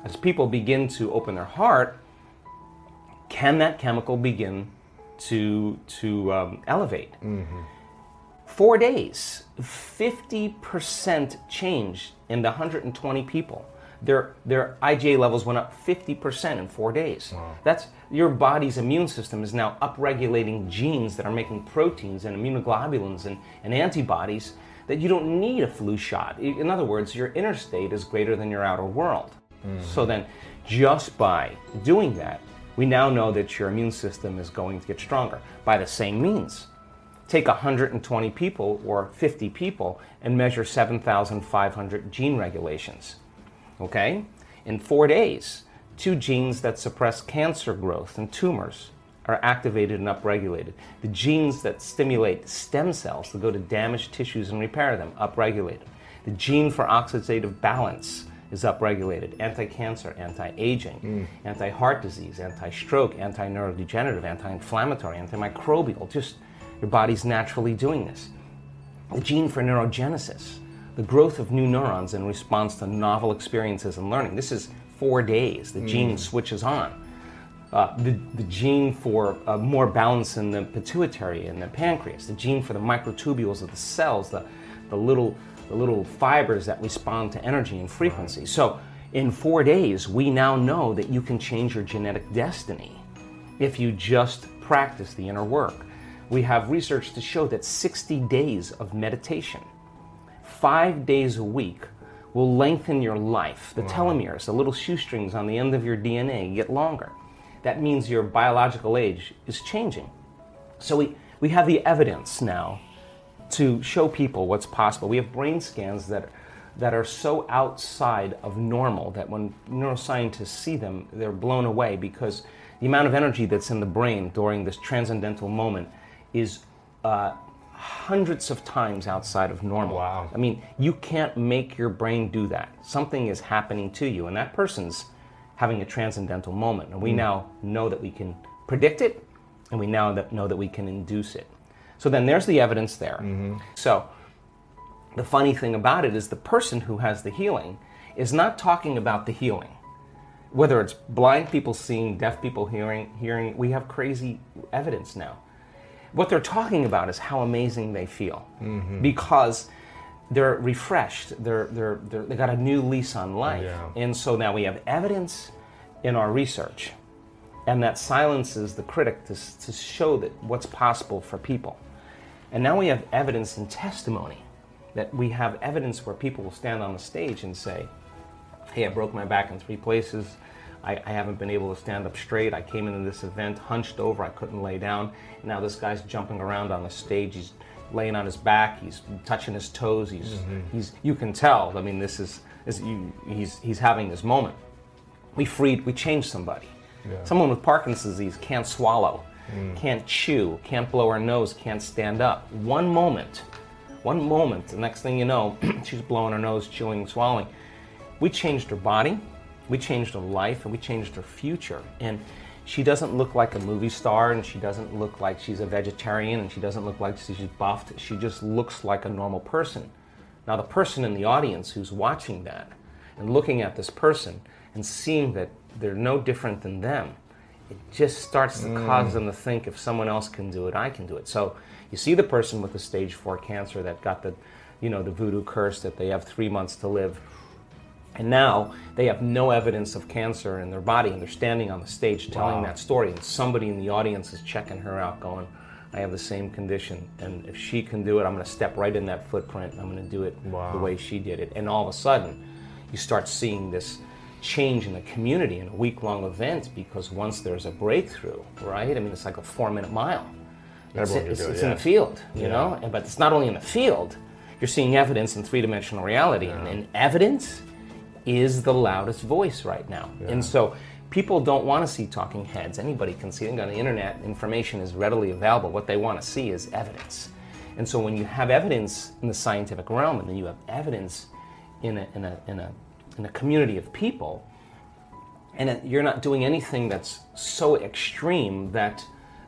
as people begin to open their heart, can that chemical begin to elevate? 4 days, 50% change in the 120 people. Their IgA levels went up 50% in 4 days. Wow. That's your body's immune system is now upregulating genes that are making proteins and immunoglobulins and antibodies that you don't need a flu shot. In other words, your inner state is greater than your outer world. So then, just by doing that, we now know that your immune system is going to get stronger. By the same means, take 120 people or 50 people and measure 7,500 gene regulations. Okay? In 4 days, 2 genes that suppress cancer growth and tumors are activated and upregulated. The genes that stimulate stem cells to go to damaged tissues and repair them, upregulated. The gene for oxidative balance is upregulated. Anti-cancer, anti-aging, anti-heart disease, anti-stroke, anti-neurodegenerative, anti-inflammatory, antimicrobial. Just your body's naturally doing this. The gene for neurogenesis, the growth of new neurons in response to novel experiences and learning. This is 4 days. The gene switches on. The gene for more balance in the pituitary and the pancreas. The gene for the microtubules of the cells, the little fibers that respond to energy and frequency. So in 4 days, we now know that you can change your genetic destiny if you just practice the inner work. We have research to show that 60 days of meditation, 5 days a week, will lengthen your life. The telomeres, the little shoestrings on the end of your DNA, get longer. That means your biological age is changing. So we have the evidence now to show people what's possible. We have brain scans that are so outside of normal that when neuroscientists see them, they're blown away, because the amount of energy that's in the brain during this transcendental moment is hundreds of times outside of normal. Wow. I mean, you can't make your brain do that. Something is happening to you, and that person's having a transcendental moment. And we now know that we can predict it, and we now know that we can induce it. So then there's the evidence there. So the funny thing about it is the person who has the healing is not talking about the healing. Whether it's blind people seeing, deaf people hearing, we have crazy evidence now. What they're talking about is how amazing they feel, because they're refreshed, they got a new lease on life. Yeah. And so now we have evidence in our research, and that silences the critic to show that what's possible for people. And now we have evidence and testimony, that we have evidence where people will stand on the stage and say, hey, I broke my back in 3 places. I haven't been able to stand up straight. I came into this event hunched over. I couldn't lay down. Now this guy's jumping around on the stage. He's laying on his back. He's touching his toes. He's you can tell. I mean, he's having this moment. We changed somebody. Yeah. Someone with Parkinson's disease can't swallow, can't chew, can't blow her nose, can't stand up. One moment, the next thing you know, she's blowing her nose, chewing, swallowing. We changed her body, we changed her life, and we changed her future. And she doesn't look like a movie star, and she doesn't look like she's a vegetarian, and she doesn't look like she's buffed. She just looks like a normal person. Now the person in the audience who's watching that and looking at this person and seeing that they're no different than them, it just starts to cause them to think, if someone else can do it, I can do it. So you see the person with the stage 4 cancer that got the voodoo curse that they have 3 months to live. And now they have no evidence of cancer in their body, and they're standing on the stage telling that story, and somebody in the audience is checking her out going, I have the same condition, and if she can do it, I'm going to step right in that footprint, and I'm going to do it the way she did it. And all of a sudden, you start seeing this change in the community in a week-long event, because once there's a breakthrough, right? I mean, it's like a 4-minute mile. It's in the field, you know? But it's not only in the field, you're seeing evidence in 3-dimensional reality, and evidence is the loudest voice right now. And so people don't want to see talking heads. Anybody can see it on the internet. Information is readily available. What they want to see is evidence. And so when you have evidence in the scientific realm, and then you have evidence in a community of people, and you're not doing anything that's so extreme that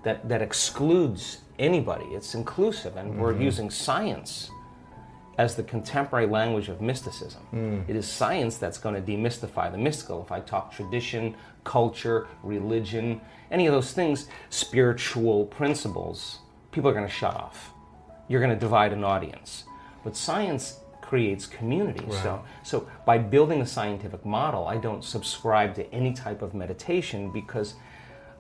excludes anybody. It's inclusive, and we're using science as the contemporary language of mysticism. It is science that's going to demystify the mystical. If I talk tradition, culture, religion, any of those things, spiritual principles, people are going to shut off. You're going to divide an audience. But science creates community. Right. So by building a scientific model, I don't subscribe to any type of meditation, because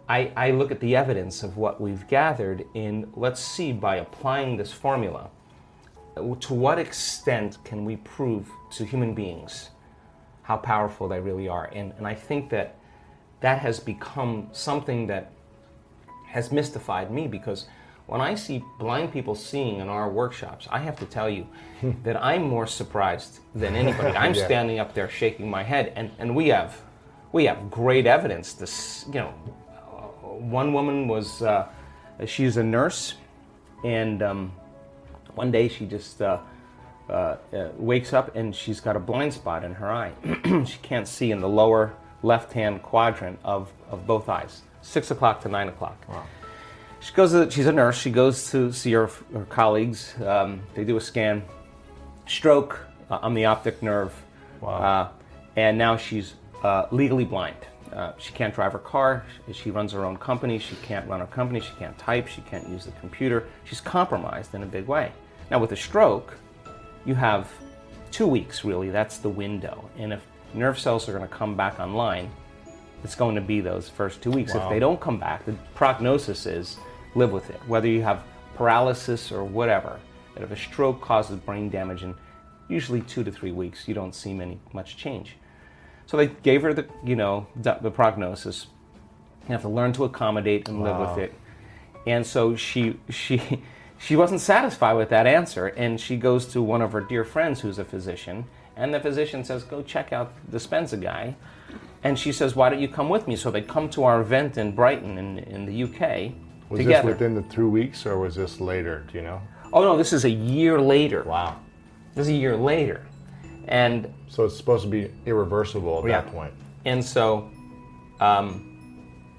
I look at the evidence of what we've gathered in, let's see, by applying this formula, to what extent can we prove to human beings how powerful they really are? And I think that has become something that has mystified me, because when I see blind people seeing in our workshops, I have to tell you that I'm more surprised than anybody. I'm standing up there shaking my head, and we have great evidence. This, one woman was, she's a nurse, and one day she just wakes up and she's got a blind spot in her eye. She can't see in the lower left-hand quadrant of both eyes, 6 o'clock to 9 o'clock. Wow. She's a nurse. She goes to see her colleagues. They do a scan, stroke on the optic nerve. Wow. And now she's legally blind. She can't drive her car. She runs her own company. She can't run her company. She can't type. She can't use the computer. She's compromised in a big way. Now with a stroke, you have 2 weeks really. That's the window. And if nerve cells are going to come back online, it's going to be those first 2 weeks. Wow. If they don't come back, the prognosis is live with it. Whether you have paralysis or whatever, that if a stroke causes brain damage in usually 2 to 3 weeks, you don't see much change. So they gave her the prognosis. You have to learn to accommodate and live with it. And so she wasn't satisfied with that answer, and she goes to one of her dear friends who's a physician, and the physician says, go check out the Dispenza guy. And she says, why don't you come with me? So they come to our event in Brighton in the UK was together. this within the 2 weeks, or was this later, do you know? Oh no, this is a year later. Wow. This is a year later. And so it's supposed to be irreversible at that point. And so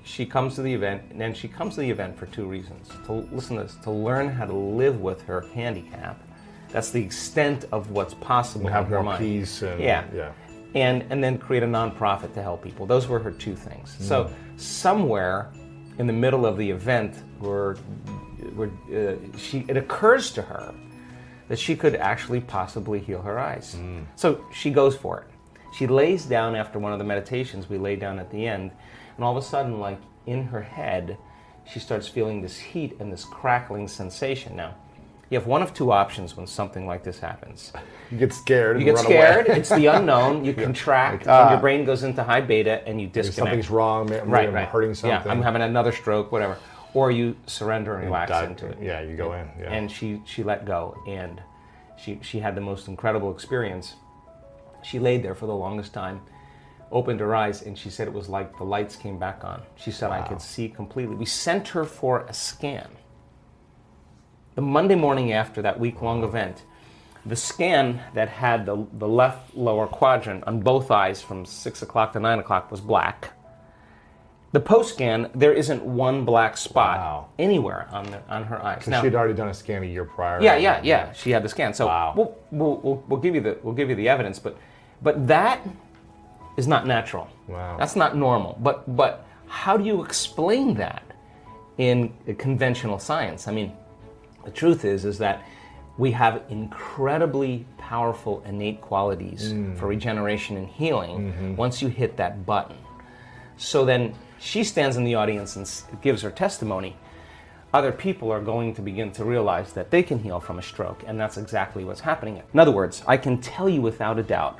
she comes to the event, and then she comes to the event for 2 reasons. Listen to this, to learn how to live with her handicap. That's the extent of what's possible And have in her more mind. peace. And, yeah. And then create a nonprofit to help people. Those were her 2 things. So somewhere in the middle of the event, it occurs to her that she could actually possibly heal her eyes. So she goes for it. She lays down after one of the meditations we lay down at the end, and all of a sudden, like in her head, she starts feeling this heat and this crackling sensation. Now, you have one of 2 options when something like this happens. You get scared. You get run scared. Away. It's the unknown. You contract, and your brain goes into high beta, and you disconnect. Something's wrong. I'm hurting something. Yeah, I'm having another stroke, whatever. Or you surrender and relax into it. Yeah, you go in. Yeah. And she let go, and she had the most incredible experience. She laid there for the longest time, opened her eyes, and she said it was like the lights came back on. She said, I could see completely. We sent her for a scan. The Monday morning after that week-long event, the scan that had the left lower quadrant on both eyes from 6 o'clock to 9 o'clock was black. The post-scan, there isn't one black spot anywhere on her eyes. Because she'd already done a scan a year prior. Yeah. She had the scan. So we'll give you the evidence, but that is not natural. Wow. That's not normal. But how do you explain that in conventional science? I mean, the truth is that we have incredibly powerful innate qualities for regeneration and healing once you hit that button. So then she stands in the audience and gives her testimony. Other people are going to begin to realize that they can heal from a stroke, and that's exactly what's happening. In other words, I can tell you without a doubt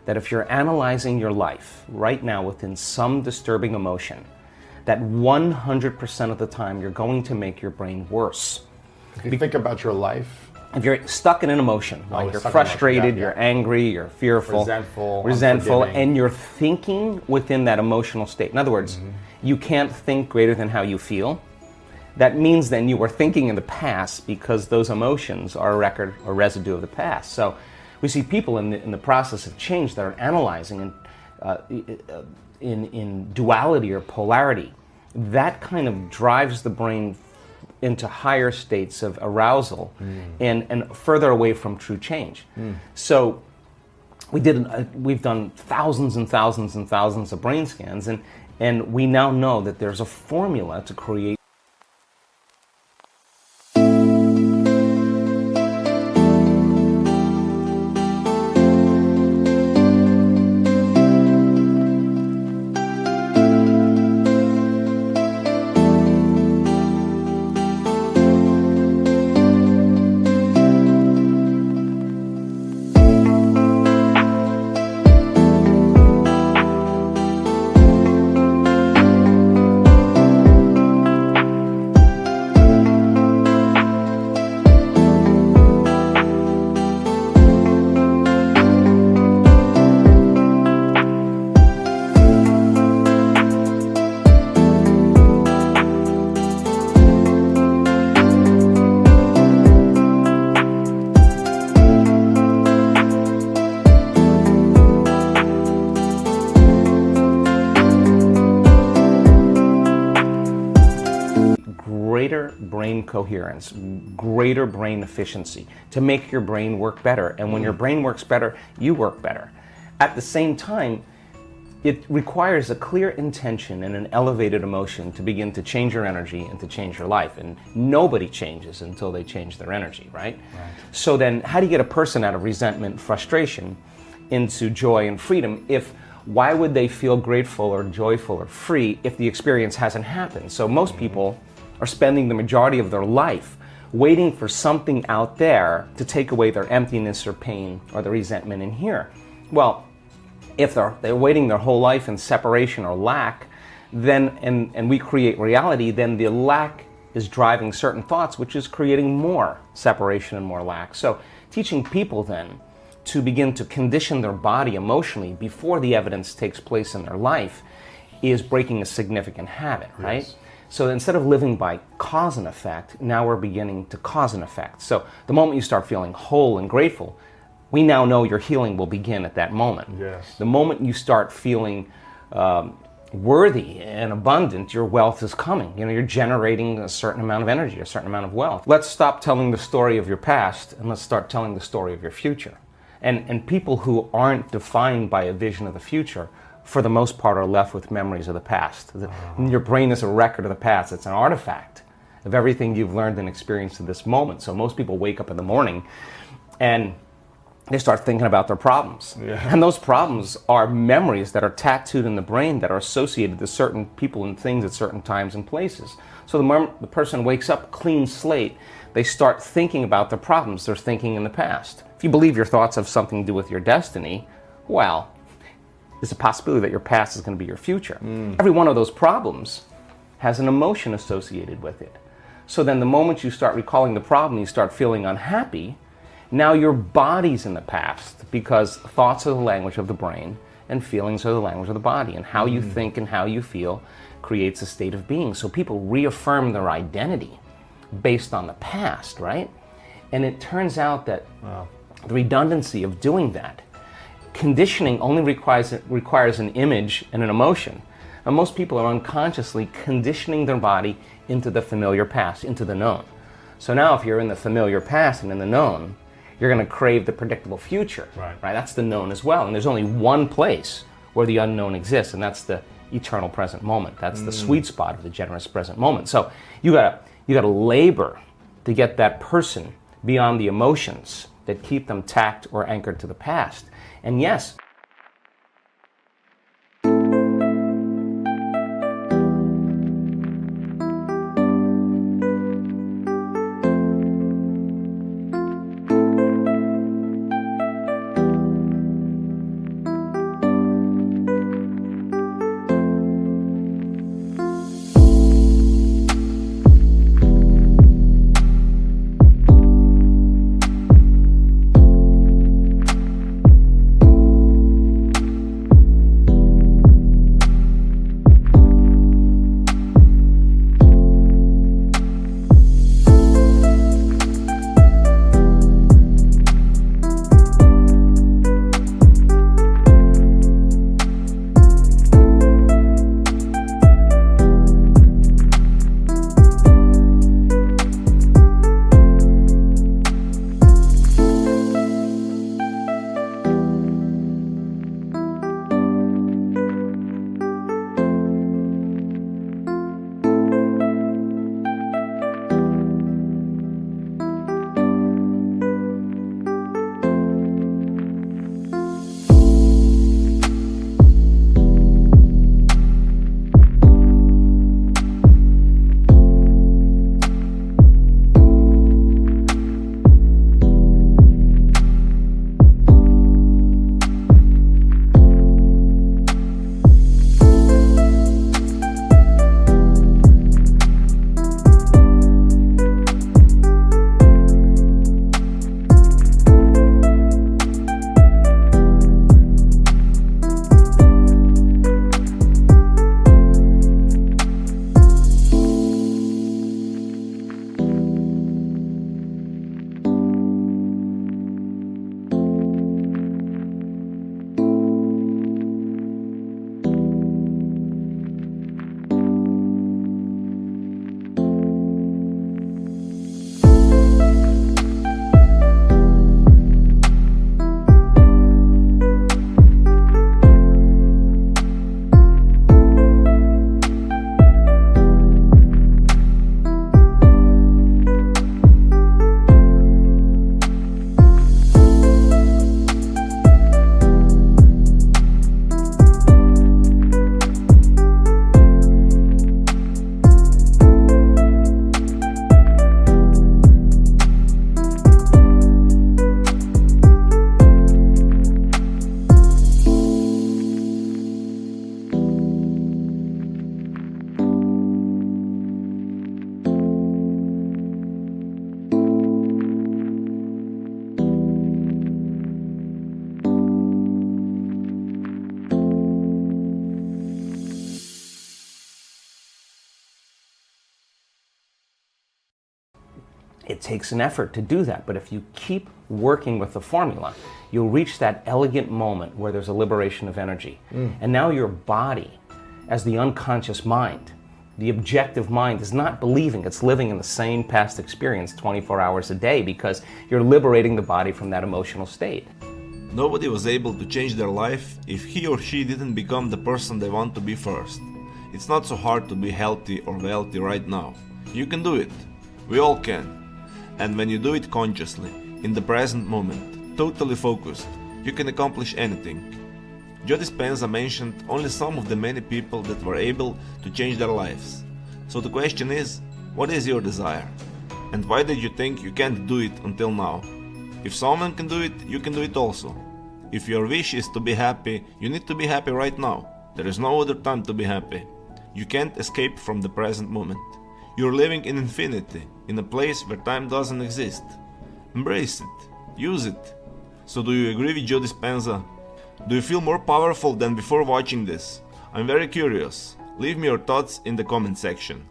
that if you're analyzing your life right now within some disturbing emotion, that 100% of the time you're going to make your brain worse. If you think about your life, if you're stuck in an emotion, like you're frustrated, you're angry, you're fearful, resentful, and you're thinking within that emotional state. In other words, you can't think greater than how you feel. That means then you were thinking in the past, because those emotions are a record or residue of the past. So we see people in the process of change that are analyzing in duality or polarity. That kind of drives the brain into higher states of arousal and further away from true change. So we've done thousands and thousands and thousands of brain scans, and we now know that there's a formula to create greater brain coherence, greater brain efficiency to make your brain work better. And when your brain works better, you work better. At the same time, it requires a clear intention and an elevated emotion to begin to change your energy and to change your life. And nobody changes until they change their energy, right? So then how do you get a person out of resentment, frustration into joy and freedom why would they feel grateful or joyful or free if the experience hasn't happened? So most people are spending the majority of their life waiting for something out there to take away their emptiness or pain or the resentment in here. Well, if they're waiting their whole life in separation or lack, then and we create reality, then the lack is driving certain thoughts, which is creating more separation and more lack. So teaching people then to begin to condition their body emotionally before the evidence takes place in their life is breaking a significant habit, right? Yes. So instead of living by cause and effect, now we're beginning to cause and effect. So the moment you start feeling whole and grateful, we now know your healing will begin at that moment. Yes. The moment you start feeling worthy and abundant, your wealth is coming. You're generating a certain amount of energy, a certain amount of wealth. Let's stop telling the story of your past and let's start telling the story of your future. And people who aren't defined by a vision of the future, for the most part, are left with memories of the past. Your brain is a record of the past. It's an artifact of everything you've learned and experienced in this moment. So most people wake up in the morning and they start thinking about their problems. Yeah. And those problems are memories that are tattooed in the brain that are associated to certain people and things at certain times and places. So the moment the person wakes up, clean slate, they start thinking about the problems they're thinking in the past. If you believe your thoughts have something to do with your destiny, well, there's a possibility that your past is going to be your future. Every one of those problems has an emotion associated with it. So then the moment you start recalling the problem, you start feeling unhappy, now your body's in the past because thoughts are the language of the brain and feelings are the language of the body. And how you think and how you feel creates a state of being. So people reaffirm their identity based on the past, right? And it turns out that the redundancy of doing that, conditioning only requires an image and an emotion. And most people are unconsciously conditioning their body into the familiar past, into the known. So now if you're in the familiar past and in the known, you're going to crave the predictable future, right? That's the known as well. And there's only one place where the unknown exists, and that's the eternal present moment. That's the sweet spot of the generous present moment. So you gotta labor to get that person beyond the emotions that keep them tacked or anchored to the past. And yes, It takes an effort to do that, but if you keep working with the formula, you'll reach that elegant moment where there's a liberation of energy. And now your body, as the unconscious mind, the objective mind, is not believing it's living in the same past experience 24 hours a day, because you're liberating the body from that emotional state. Nobody was able to change their life if he or she didn't become the person they want to be first. It's not so hard to be healthy or wealthy right now. You can do it. We all can. And when you do it consciously, in the present moment, totally focused, you can accomplish anything. Joe Dispenza mentioned only some of the many people that were able to change their lives. So the question is, what is your desire? And why did you think you can't do it until now? If someone can do it, you can do it also. If your wish is to be happy, you need to be happy right now. There is no other time to be happy. You can't escape from the present moment. You're living in infinity, in a place where time doesn't exist. Embrace it. Use it. So do you agree with Joe Dispenza? Do you feel more powerful than before watching this? I'm very curious. Leave me your thoughts in the comment section.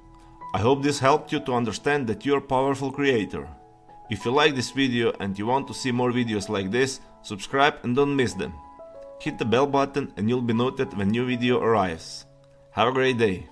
I hope this helped you to understand that you're a powerful creator. If you like this video and you want to see more videos like this, subscribe and don't miss them. Hit the bell button and you'll be notified when new video arrives. Have a great day.